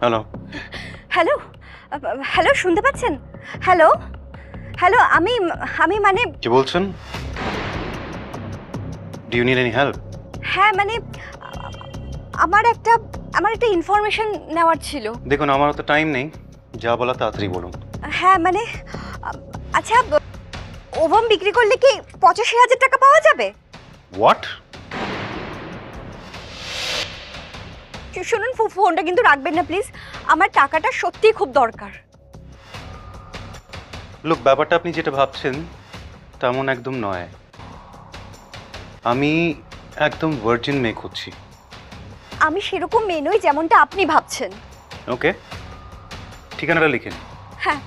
Hello. Hello hello, শুনতে পাচ্ছেন? Hello hello, আমি আমি মানে কি বলছেন? Do you need any help? হ্যাঁ মানে আমার একটা ইনফরমেশন নেওয়ার ছিল। দেখুন, আমারও তো টাইম নেই, যা বলা তাড়াতাড়ি বলুন। হ্যাঁ মানে আচ্ছা, ওভাম বিক্রি করলে কি 85,000 টাকা পাওয়া যাবে? হোয়াট? শুনুন, ফোনটা কিন্তু রাখবেন না প্লিজ, আমার টাকাটা সত্যিই খুব দরকার। লোক, ব্যাপারটা আপনি যেটা ভাবছেন তেমন একদম নয়। আমি একদম ভার্জিন মেয়ে খুঁজছি। আমি সেরকম মেয়ে নই যেমনটা আপনি ভাবছেন। ওকে, ঠিকানাটা লিখেন। হ্যাঁ।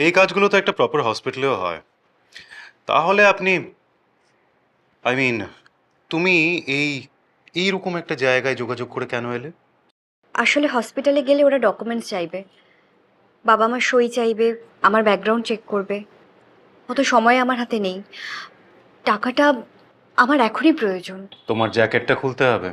এই কাজগুলো তো একটা প্রপার হসপিটালেও হয়। তাহলে আপনি, আই মিন, তুমি এই এইরকম একটা জায়গায় যোগাযোগ করে কেন এলে? আসলে হসপিটালে গেলে ওরা ডকুমেন্টস চাইবে, বাবা মার সই চাইবে, আমার ব্যাকগ্রাউন্ড চেক করবে। অত সময় আমার হাতে নেই। টাকাটা আমার এখনই প্রয়োজন। তোমার জ্যাকেটটা খুলতে হবে।